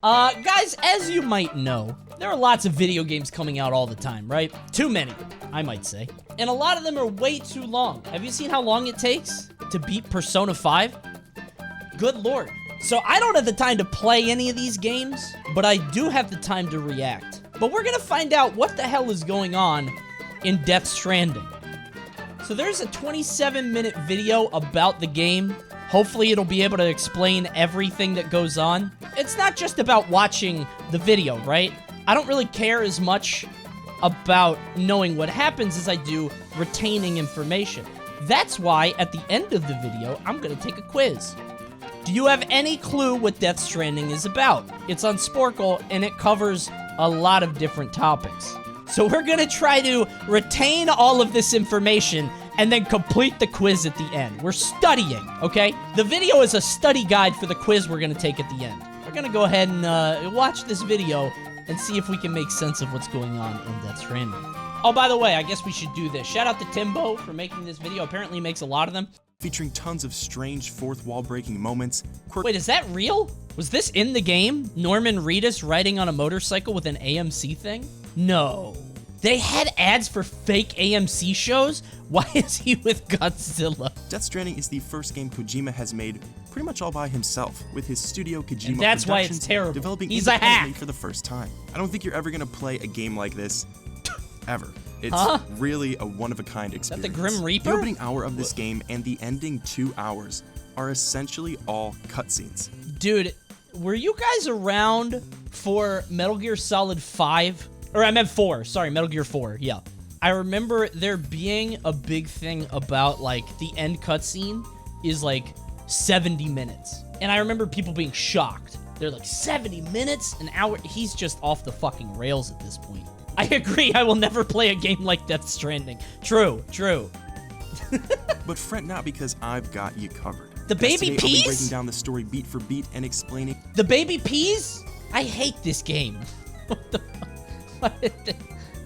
Guys, as you might know, there are lots of video games coming out all the time, right? Too many, I might say. And a lot of them are way too long. Have you seen how long it takes to beat Persona 5? Good lord. So I don't have the time to play any of these games, but I do have the time to react. But we're gonna find out what the hell is going on in Death Stranding. So there's a 27-minute video about the game. Hopefully it'll be able to explain everything that goes on. It's not just about watching the video, right? I don't really care as much about knowing what happens as I do retaining information. That's why at the end of the video, I'm gonna take a quiz. Do you have any clue what Death Stranding is about? It's on Sporkle and it covers a lot of different topics. So we're gonna try to retain all of this information and then complete the quiz at the end. We're studying, okay? The video is a study guide for the quiz we're gonna take at the end. We're gonna go ahead and watch this video and see if we can make sense of what's going on in Death Stranding. Oh, by the way, I guess we should do this. Shout out to Timbo for making this video. Apparently he makes a lot of them. Featuring tons of strange fourth wall breaking moments. Wait, is that real? Was this in the game? Norman Reedus riding on a motorcycle with an AMC thing? No. They had ads for fake AMC shows? Why is he with Godzilla? Death Stranding is the first game Kojima has made pretty much all by himself, with his studio Kojima and that's why it's terrible. Developing He's a hack for the first time. I don't think you're ever gonna play a game like this, ever. It's really a one-of-a-kind experience. Is that the Grim Reaper? The opening hour of this game and the ending 2 hours are essentially all cutscenes. Dude, were you guys around for Metal Gear Solid 5? Or I meant 4, sorry, Metal Gear 4, yeah. I remember there being a big thing about, like, the end cutscene is, like, 70 minutes. And I remember people being shocked. They're like, 70 minutes? An hour? He's just off the fucking rails at this point. I agree, I will never play a game like Death Stranding. True, true. But fret not, because I've got you covered. The baby peas? I'll be breaking down the story beat for beat and explaining... The baby peas? I hate this game. What the fuck?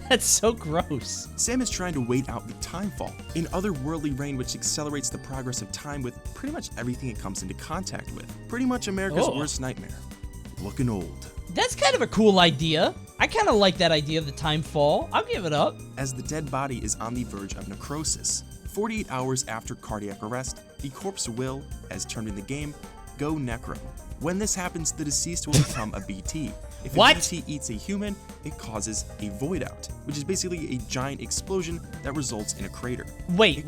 That's so gross. Sam is trying to wait out the timefall, an otherworldly rain which accelerates the progress of time with pretty much everything it comes into contact with. Pretty much America's worst nightmare. Looking old. That's kind of a cool idea. I kind of like that idea of the timefall. I'll give it up. As the dead body is on the verge of necrosis, 48 hours after cardiac arrest, the corpse will, as termed in the game, go necro. When this happens, the deceased will become a BT. If a BT eats a human, it causes a void out, which is basically a giant explosion that results in a crater. Wait.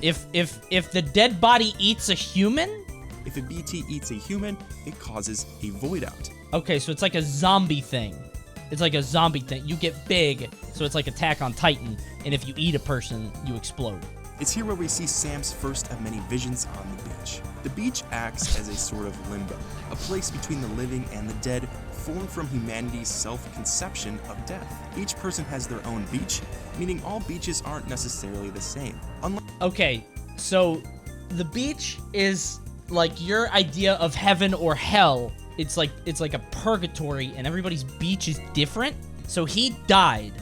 If the dead body eats a human? If a BT eats a human, it causes a void out. Okay, so it's like a zombie thing. It's like a zombie thing. You get big, so it's like Attack on Titan, and if you eat a person, you explode. It's here where we see Sam's first of many visions on the beach. The beach acts as a sort of limbo, a place between the living and the dead, formed from humanity's self-conception of death. Each person has their own beach, meaning all beaches aren't necessarily the same. Okay, so the beach is like your idea of heaven or hell. It's like a purgatory, and everybody's beach is different. So he died.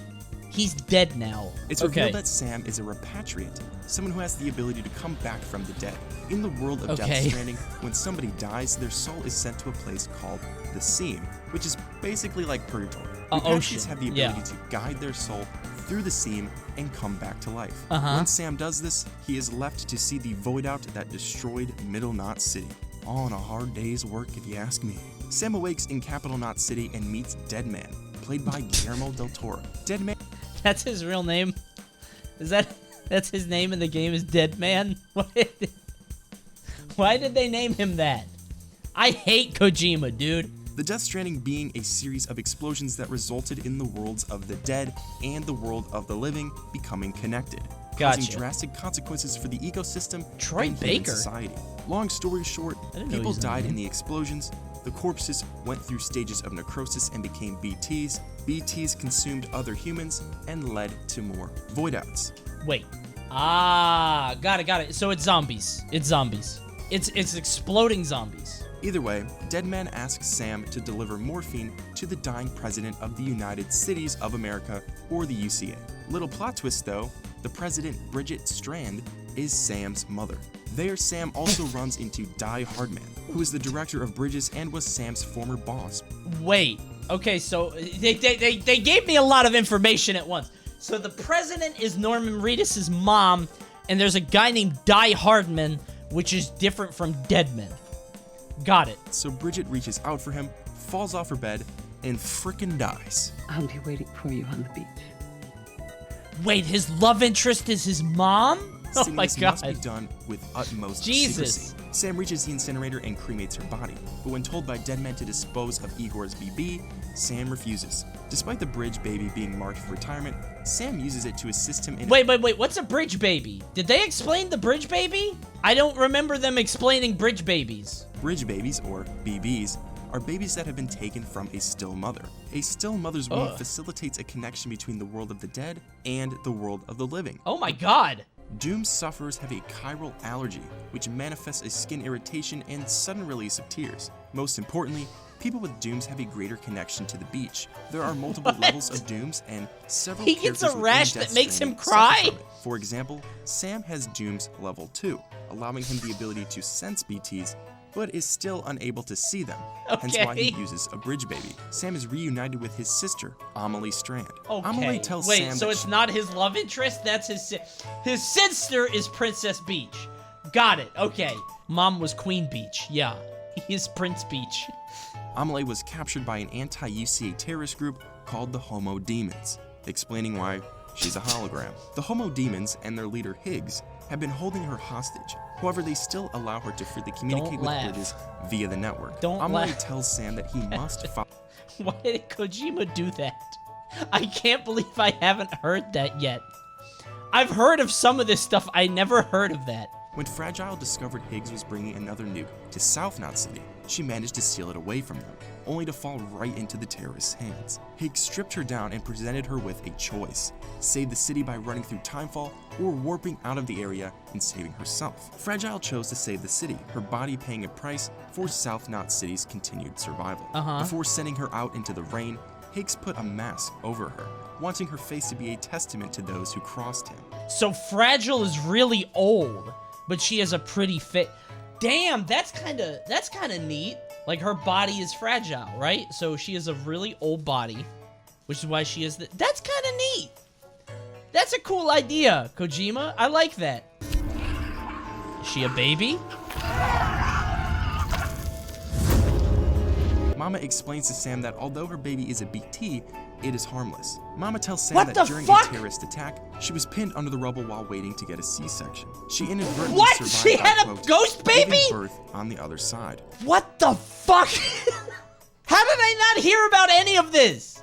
He's dead now. It's revealed that Sam is a repatriate, someone who has the ability to come back from the dead. In the world of Death Stranding, when somebody dies, their soul is sent to a place called the Seam, which is basically like purgatory. Repatriates have the ability to guide their soul through the Seam and come back to life. When Sam does this, he is left to see the void out that destroyed Middle Knot City. All in a hard day's work, if you ask me. Sam awakes in Capital Knot City and meets Deadman, played by Guillermo del Toro. Deadman... That's his real name? That's his name in the game is Deadman? Why did they name him that? I hate Kojima, dude. The Death Stranding being a series of explosions that resulted in the worlds of the dead and the world of the living becoming connected, causing drastic consequences for the ecosystem and human society. Long story short, people died in the explosions, the corpses went through stages of necrosis and became BTs, BTs consumed other humans, and led to more void outs. Wait. Ah, got it. So it's zombies. It's zombies. It's exploding zombies. Either way, Deadman asks Sam to deliver morphine to the dying president of the United Cities of America, or the UCA. Little plot twist though, The president, Bridget Strand, is Sam's mother. There, Sam also runs into Die Hardman, who is the director of Bridges and was Sam's former boss. Wait. Okay, so they gave me a lot of information at once. So the president is Norman Reedus' mom, and there's a guy named Die Hardman, which is different from Deadman. Got it. So Bridget reaches out for him, falls off her bed, and frickin' dies. I'll be waiting for you on the beach. Wait, his love interest is his mom? Oh my This god. must be done with utmost Jesus. secrecy. Sam reaches the incinerator and cremates her body, but when told by Deadman to dispose of Igor's BB, Sam refuses. Despite the bridge baby being marked for retirement, Sam uses it to assist him in— Wait, what's a bridge baby? Did they explain the bridge baby? I don't remember them explaining bridge babies. Bridge babies, or BBs, are babies that have been taken from a still mother. A still mother's womb facilitates a connection between the world of the dead and the world of the living. Oh my god. Doom sufferers have a chiral allergy, which manifests as skin irritation and sudden release of tears. Most importantly, people with Dooms have a greater connection to the beach. There are multiple levels of Dooms, and several He gets a characters within rash Death that makes him Stranding suffer cry? from it. For example, Sam has Dooms level 2, allowing him the ability to sense BTs, but is still unable to see them, hence why he Okay. uses a bridge baby. Sam is reunited with his sister, Amelie Strand. Okay. Amelie tells Wait, Sam so that it's not his love interest? That's his sister is Princess Beach. Got it. Okay. Mom was Queen Beach. Yeah. He's Prince Beach. Amelie was captured by an anti-UCA terrorist group called the Homo Demons, explaining why she's a hologram. The Homo Demons and their leader Higgs have been holding her hostage. However, they still allow her to freely communicate Don't with laugh. Bridges via the network. Don't Amelie laugh. tells Sam that he must follow. Why did Kojima do that? I can't believe I haven't heard that yet. I've heard of some of this stuff. I never heard of that. When Fragile discovered Higgs was bringing another nuke to South Knot City, she managed to steal it away from them, only to fall right into the terrorists' hands. Higgs stripped her down and presented her with a choice: save the city by running through timefall, or warping out of the area and saving herself. Fragile chose to save the city, her body paying a price for South Knot City's continued survival. Before sending her out into the rain, Higgs put a mask over her, wanting her face to be a testament to those who crossed him. So Fragile is really old, but she has a pretty fit. Damn, that's kind of neat. Like, her body is fragile, right? So she has a really old body, which is why she is that's kind of neat. That's a cool idea, Kojima. I like that. Is she a baby? Mama explains to Sam that although her baby is a BT, it is harmless. Mama tells Sam What that the during fuck? a terrorist attack, she was pinned under the rubble while waiting to get a C-section. She inadvertently What? survived She by, had a quote, ghost baby? giving birth on the other side. What the fuck? How did I not hear about any of this?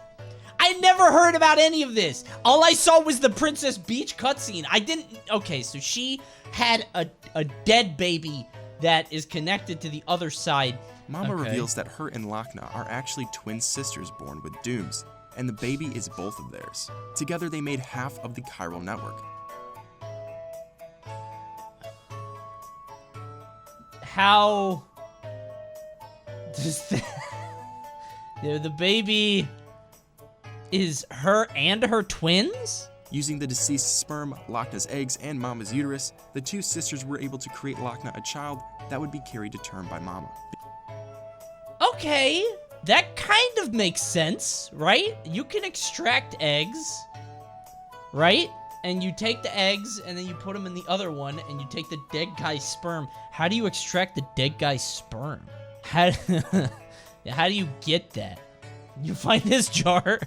I never heard about any of this. All I saw was the Princess Beach cutscene. I didn't... Okay, so she had a dead baby that is connected to the other side. Mama Okay. reveals that her and Lochna are actually twin sisters born with Dooms, and the baby is both of theirs. Together, they made half of the chiral network. How does that... The baby is her and her twins? Using the deceased sperm, Lochna's eggs, and Mama's uterus, the two sisters were able to create Lochna a child that would be carried to term by Mama. Okay, that kind of makes sense, right? You can extract eggs, right? And you take the eggs, and then you put them in the other one, and you take the dead guy's sperm. How do you extract the dead guy's sperm? How do you get that? You find this jar?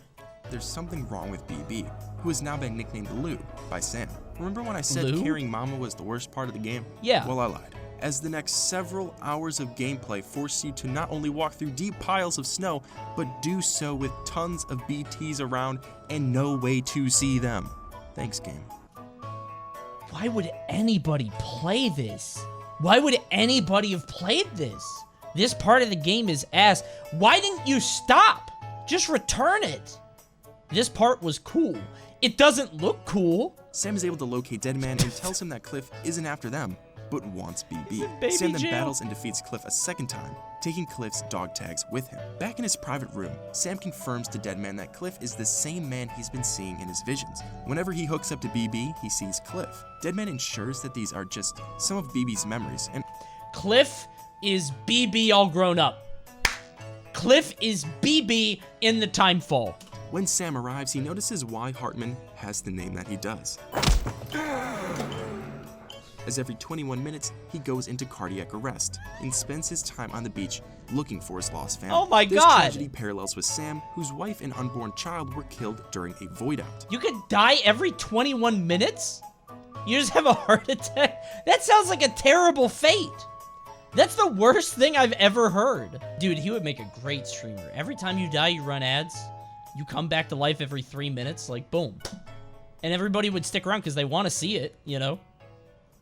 There's something wrong with BB, who has now been nicknamed Lou by Sam. Remember when I said Lou? carrying Mama was the worst part of the game? Yeah. Well, I lied. As the next several hours of gameplay force you to not only walk through deep piles of snow, but do so with tons of BTs around and no way to see them. Thanks, game. Why would anybody play this? Why would anybody have played this? This part of the game is ass. Why didn't you stop? Just return it. This part was cool. It doesn't look cool. Sam is able to locate Deadman and tells him that Cliff isn't after them, but wants BB. Baby Sam then jail. battles and defeats Cliff a second time, taking Cliff's dog tags with him. Back in his private room, Sam confirms to Deadman that Cliff is the same man he's been seeing in his visions. Whenever he hooks up to BB, he sees Cliff. Deadman ensures that these are just some of BB's memories, and Cliff is BB all grown up. Cliff is BB in the time fall. when Sam arrives, he notices why Hartman has the name that he does. As every 21 minutes, he goes into cardiac arrest and spends his time on the beach looking for his lost family. Oh my This God. tragedy parallels with Sam, whose wife and unborn child were killed during a void out. You could die every 21 minutes? You just have a heart attack? That sounds like a terrible fate. That's the worst thing I've ever heard. Dude, he would make a great streamer. Every time you die, you run ads. You come back to life every 3 minutes, like boom. And everybody would stick around because they want to see it, you know?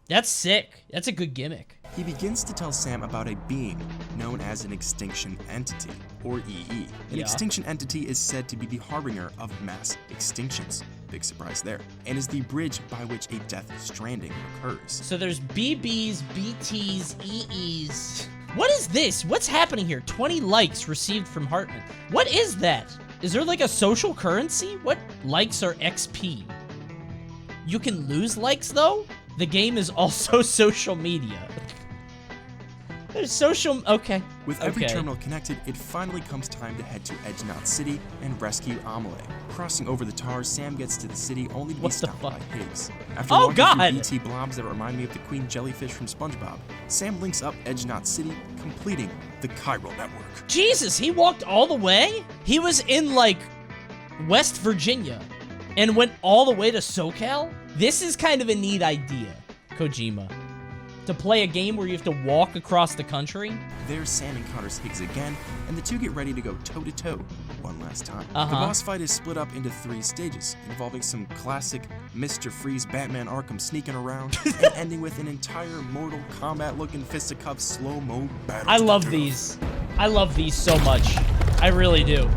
That's sick. That's a good gimmick. He begins to tell Sam about a being known as an extinction entity, or EE. An Yeah. extinction entity is said to be the harbinger of mass extinctions. Big surprise there. And is the bridge by which a Death Stranding occurs. So there's BBs, BTs, EEs. What is this? What's happening here? 20 likes received from Hartman. What is that? Is there like a social currency? What likes are XP? You can lose likes though? The game is also social media. There's social... Okay. With every Okay. terminal connected, it finally comes time to head to Edge Knot City and rescue Amelie. Crossing over the tar, Sam gets to the city only to be What the stopped fuck? by Higgs. After Oh, walking God! through BT blobs that remind me of the queen jellyfish from SpongeBob, Sam links up Edge Knot City, completing the chiral network. Jesus, he walked all the way? He was in, like, West Virginia and went all the way to SoCal? This is kind of a neat idea, Kojima. To play a game where you have to walk across the country? There, Sam encounters Higgs again, and the two get ready to go toe-to-toe one last time. The Uh-huh. boss fight is split up into 3 stages, involving some classic Mr. Freeze Batman Arkham sneaking around, and ending with an entire Mortal Kombat-looking fisticuffs slow-mo battle. I love these. I love these so much. I really do.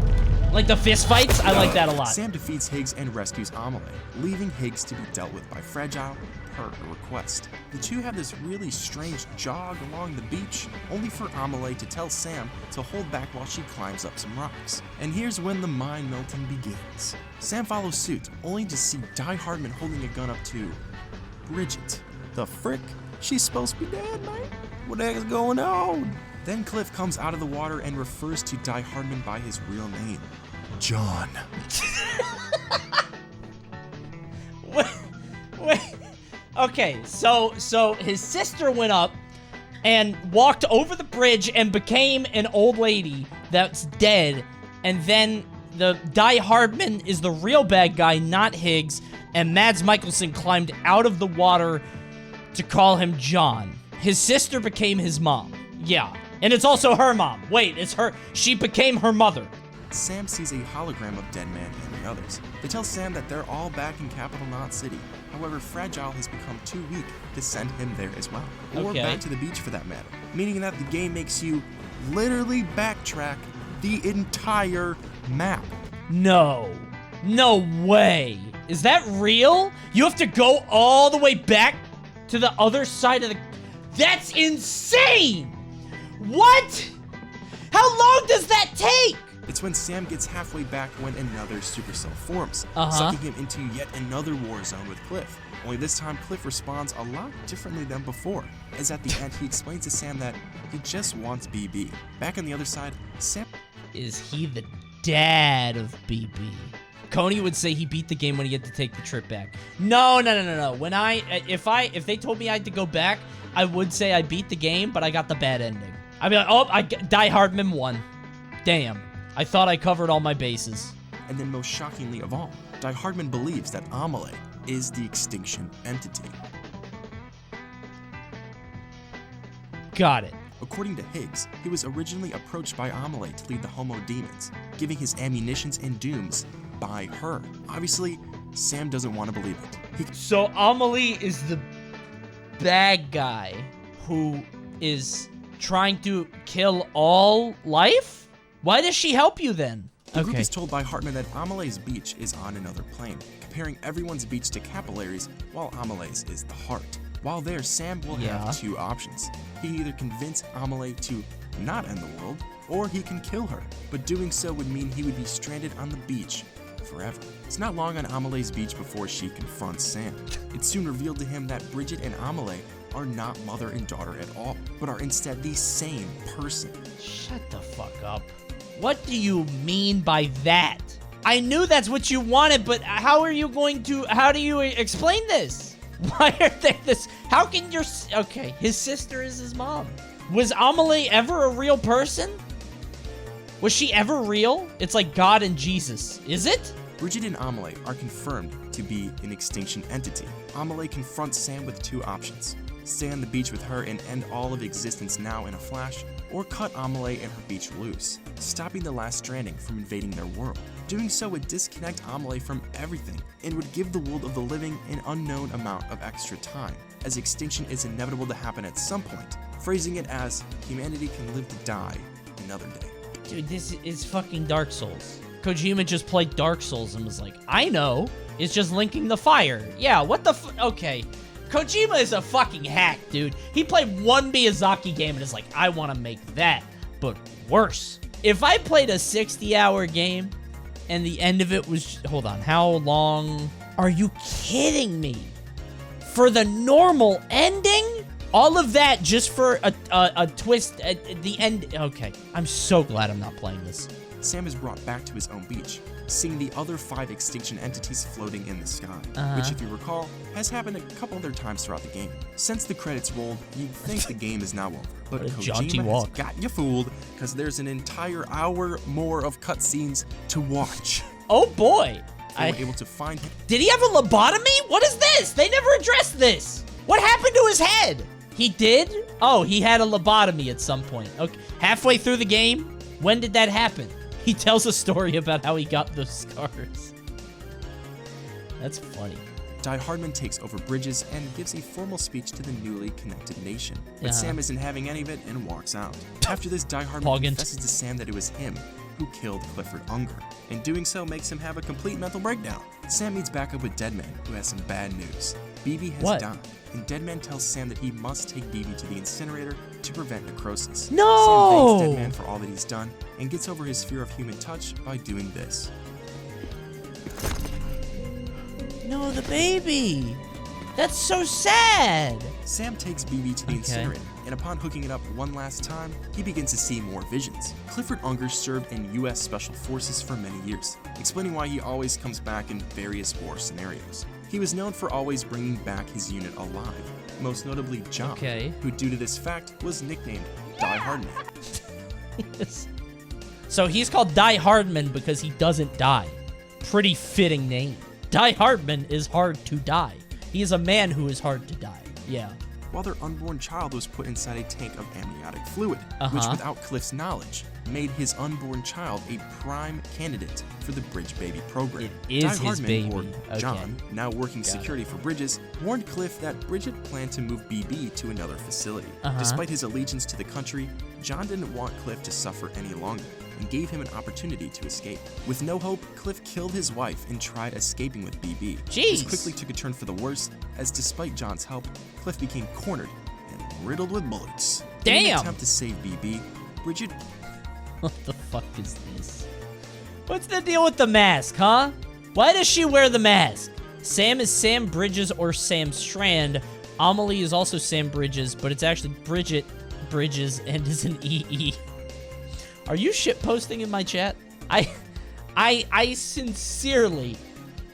Like the fist fights, I like that a lot. Sam defeats Higgs and rescues Amelie, leaving Higgs to be dealt with by Fragile per her request. The two have this really strange jog along the beach, only for Amelie to tell Sam to hold back while she climbs up some rocks. And here's when the mind melting begins. Sam follows suit, only to see Die Hardman holding a gun up to Bridget. The frick? She's supposed to be dead, man? What the heck is going on? Then Cliff comes out of the water and refers to Die Hardman by his real name, John. Wait. Okay, so his sister went up and walked over the bridge and became an old lady that's dead, and then the Die Hardman is the real bad guy, not Higgs, and Mads Mikkelsen climbed out of the water to call him John. His sister became his mom. Yeah. And it's also her mom. Wait, it's her. She became her mother. Sam sees a hologram of Deadman and the others. They tell Sam that they're all back in Capital Knot City. However, Fragile has become too weak to send him there as well. Or Okay. back to the beach for that matter. Meaning that the game makes you literally backtrack the entire map. No. No way. Is that real? You have to go all the way back to the other side of the... That's insane! What? How long does that take? It's when Sam gets halfway back when another supercell forms, Uh-huh. sucking him into yet another war zone with Cliff. Only this time, Cliff responds a lot differently than before, as at the end he explains to Sam that he just wants BB. Back on the other side, Sam... Is he the dad of BB? Coney would say he beat the game when he had to take the trip back. No. When if they told me I had to go back, I would say I beat the game, but I got the bad ending. I'd be like, oh, Die Hardman won. Damn. I thought I covered all my bases. And then most shockingly of all, Die Hardman believes that Amelie is the extinction entity. Got it. According to Higgs, he was originally approached by Amelie to lead the Homo Demons, giving his ammunitions and dooms by her. Obviously, Sam doesn't want to believe it. So Amelie is the bad guy who is trying to kill all life? Why does she help you then? The group is told by Hartman that Amelie's beach is on another plane, comparing everyone's beach to capillaries, while Amelie's is the heart. While there, Sam will have two options. He can either convince Amelie to not end the world, or he can kill her, but doing so would mean he would be stranded on the beach forever. It's not long on Amelie's beach before she confronts Sam. It's soon revealed to him that Bridget and Amelie are not mother and daughter at all, but are instead the same person. Shut the fuck up. What do you mean by that? I knew that's what you wanted, but how do you explain this? Why are they this? How can okay, his sister is his mom. Was Amelie ever a real person? Was she ever real? It's like God and Jesus. Is it? Bridget and Amelie are confirmed to be an extinction entity. Amelie confronts Sam with two options. Stay on the beach with her and end all of existence now in a flash, or cut Amelie and her beach loose, stopping the last stranding from invading their world. Doing so would disconnect Amelie from everything and would give the world of the living an unknown amount of extra time, as extinction is inevitable to happen at some point, phrasing it as humanity can live to die another day. Dude, this is fucking Dark Souls. Kojima just played Dark Souls and was like, I know, it's just linking the fire. Yeah, what the okay. Kojima is a fucking hack, dude. He played one Miyazaki game and is like, I want to make that, but worse. If I played a 60-hour game and the end of it was, hold on, how long? Are you kidding me? For the normal ending? All of that just for a twist at the end. Okay, I'm so glad I'm not playing this. Sam is brought back to his own beach, seeing the other 5 extinction entities floating in the sky, which, if you recall, has happened a couple other times throughout the game. Since the credits rolled, you'd think the game is now over, but Kojima has got you fooled, because there's an entire hour more of cutscenes to watch. Oh boy! They were able to find him. Did he have a lobotomy? What is this? They never addressed this. What happened to his head? He did? Oh, he had a lobotomy at some point. Okay, halfway through the game? When did that happen? He tells a story about how he got those scars. That's funny. Die Hardman takes over Bridges and gives a formal speech to the newly connected nation. But Sam isn't having any of it and walks out. After this, Die Hardman confesses to Sam that it was him who killed Clifford Unger, and doing so makes him have a complete mental breakdown. Sam meets back up with Deadman, who has some bad news. BB has died, and Deadman tells Sam that he must take BB to the incinerator to prevent necrosis. No! Sam thanks Deadman for all that he's done, and gets over his fear of human touch by doing this. No, the baby! That's so sad! Sam takes BB to the incinerator, and upon hooking it up one last time, he begins to see more visions. Clifford Unger served in U.S. Special Forces for many years, explaining why he always comes back in various war scenarios. He was known for always bringing back his unit alive, most notably John, who due to this fact was nicknamed Die Hardman. Yes. So he's called Die Hardman because he doesn't die. Pretty fitting name. Die Hardman is hard to die. He is a man who is hard to die. Yeah. While their unborn child was put inside a tank of amniotic fluid, which without Cliff's knowledge, made his unborn child a prime candidate for the Bridge Baby program. It is his baby. Or John, now working security for Bridges, warned Cliff that Bridget planned to move BB to another facility. Despite his allegiance to the country, John didn't want Cliff to suffer any longer, and gave him an opportunity to escape. With no hope, Cliff killed his wife and tried escaping with BB. This quickly took a turn for the worse, as despite John's help, Cliff became cornered and riddled with bullets. In an attempt to save BB, Bridget... What the fuck is this? What's the deal with the mask, huh? Why does she wear the mask? Sam is Sam Bridges or Sam Strand. Amelie is also Sam Bridges, but it's actually Bridget Bridges and is an EE. Are you shitposting in my chat? I sincerely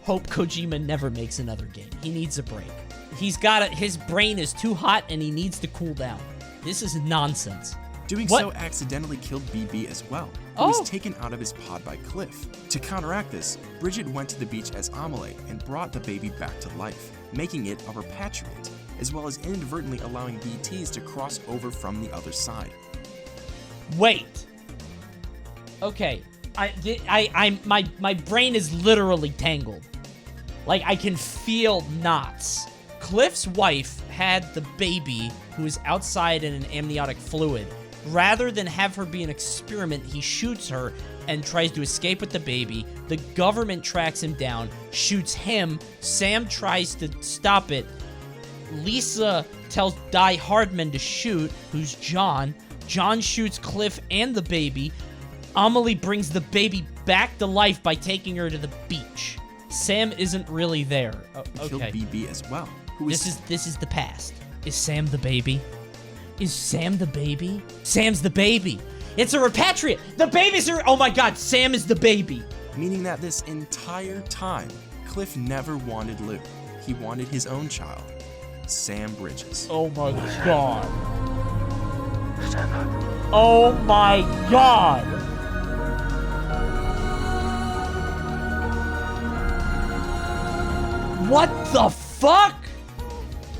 hope Kojima never makes another game. He needs a break. His brain is too hot and he needs to cool down. This is nonsense. Doing so accidentally killed BB as well, who was taken out of his pod by Cliff. To counteract this, Bridget went to the beach as Amelie and brought the baby back to life, making it a repatriate, as well as inadvertently allowing BTs to cross over from the other side. Wait. Okay, my brain is literally tangled. Like, I can feel knots. Cliff's wife had the baby who is outside in an amniotic fluid. Rather than have her be an experiment, he shoots her and tries to escape with the baby. The government tracks him down, shoots him. Sam tries to stop it. Lisa tells Die Hardman to shoot, who's John. John shoots Cliff and the baby. Amelie brings the baby back to life by taking her to the beach. Sam isn't really there. Okay. Killed BB as well. This is the past. Is Sam the baby? Is Sam the baby? Sam's the baby. It's a repatriate. The babies are... Oh my god, Sam is the baby. Meaning that this entire time, Cliff never wanted Lou. He wanted his own child, Sam Bridges. Oh my god. Oh my god. What the fuck?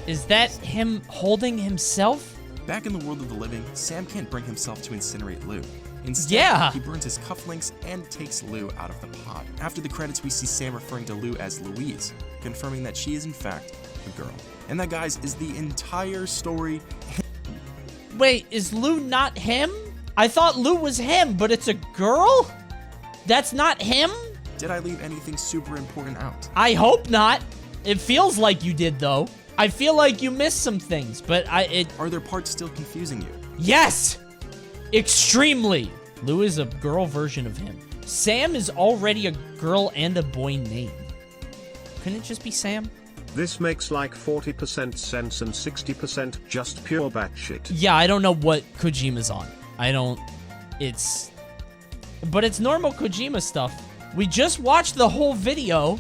Is that him holding himself? Back in the world of the living, Sam can't bring himself to incinerate Lou. Instead, he burns his cufflinks and takes Lou out of the pod. After the credits, we see Sam referring to Lou as Louise, confirming that she is in fact a girl. And that, guys, is the entire story. Wait, is Lou not him? I thought Lou was him, but it's a girl? That's not him? Did I leave anything super important out? I hope not. It feels like you did, though. I feel like you missed some things, but Are there parts still confusing you? Yes! Extremely! Lou is a girl version of him. Sam is already a girl and a boy name. Couldn't it just be Sam? This makes like 40% sense and 60% just pure batshit. Yeah, I don't know what Kojima's on. But it's normal Kojima stuff. We just watched the whole video,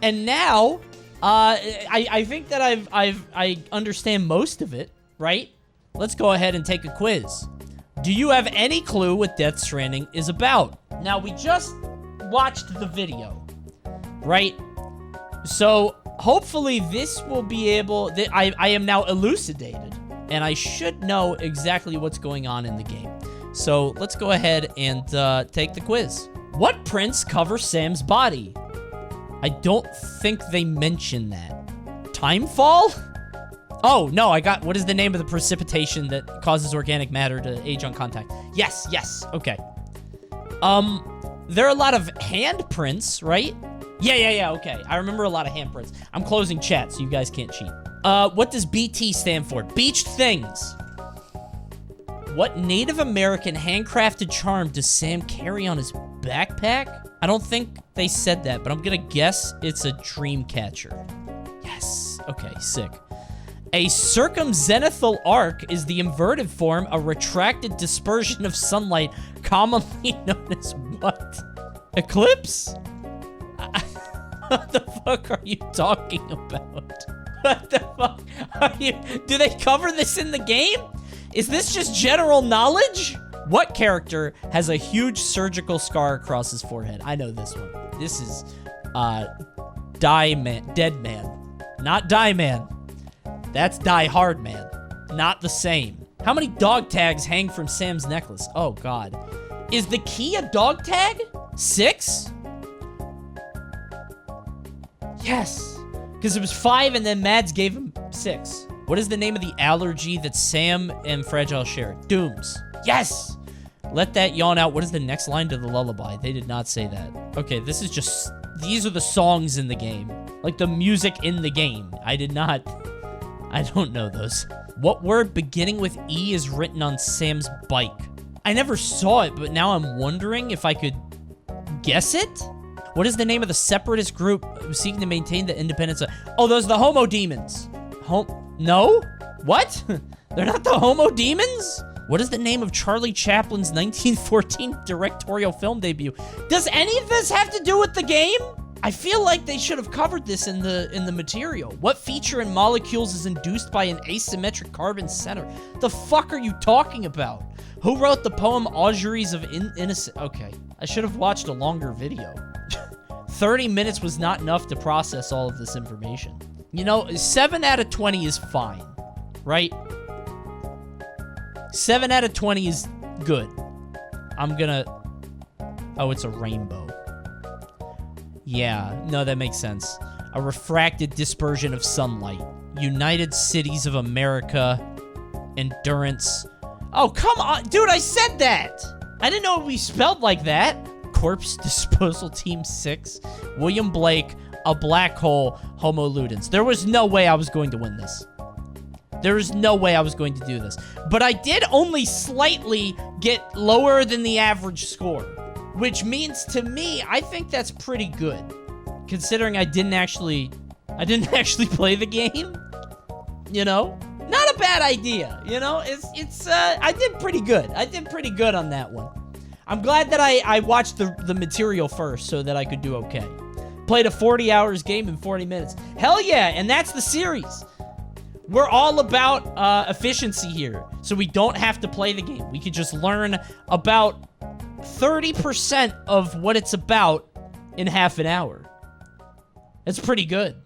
and now, I think that I understand most of it, right? Let's go ahead and take a quiz. Do you have any clue what Death Stranding is about? Now, we just watched the video, right? So, hopefully this will be able... I am now elucidated, and I should know exactly what's going on in the game. So, let's go ahead and take the quiz. What prints cover Sam's body? I don't think they mention that. Timefall? Oh, no, what is the name of the precipitation that causes organic matter to age on contact? Yes, okay. There are a lot of handprints, right? Yeah, okay. I remember a lot of handprints. I'm closing chat, so you guys can't cheat. What does BT stand for? Beached Things. What Native American handcrafted charm does Sam carry on his backpack? I don't think they said that, but I'm gonna guess it's a dream catcher. Yes. Okay, sick. A circumzenithal arc is the inverted form, a retracted dispersion of sunlight, commonly known as what? Eclipse? What the fuck are you talking about? What the fuck are you... Do they cover this in the game? Is this just general knowledge? What character has a huge surgical scar across his forehead? I know this one. This is, Dead Man. Not Die Man. That's Die Hard Man. Not the same. How many dog tags hang from Sam's necklace? Oh, God. Is the key a dog tag? 6? Yes. Because it was 5 and then Mads gave him 6. What is the name of the allergy that Sam and Fragile share? Dooms. Yes! Let that yawn out. What is the next line to the lullaby? They did not say that. Okay, this is just... These are the songs in the game. Like the music in the game. I don't know those. What word beginning with E is written on Sam's bike? I never saw it, but now I'm wondering if I could guess it? What is the name of the separatist group seeking to maintain the independence of... Oh, those are the Homo Demons. No? What? They're not the Homo Demons? What is the name of Charlie Chaplin's 1914 directorial film debut? Does any of this have to do with the game? I feel like they should have covered this in the material. What feature in molecules is induced by an asymmetric carbon center? The fuck are you talking about? Who wrote the poem Auguries of Innocence? Okay, I should have watched a longer video. 30 minutes was not enough to process all of this information. You know, 7 out of 20 is fine, right? 7 out of 20 is good. I'm gonna... Oh, it's a rainbow. Yeah, no, that makes sense. A refracted dispersion of sunlight. United Cities of America. Endurance. Oh, come on. Dude, I said that. I didn't know it would be spelled like that. Corpse Disposal Team 6. William Blake. a black hole Homo Ludens. There was no way I was going to win this. There is no way I was going to do this. But I did only slightly get lower than the average score, which means to me, I think that's pretty good, considering I didn't actually play the game. You know, not a bad idea. You know, I did pretty good. I did pretty good on that one. I'm glad that I watched the material first so that I could do okay. Played a 40 hours game in 40 minutes. Hell yeah, and that's the series. We're all about efficiency here, so we don't have to play the game. We could just learn about 30% of what it's about in half an hour. That's pretty good.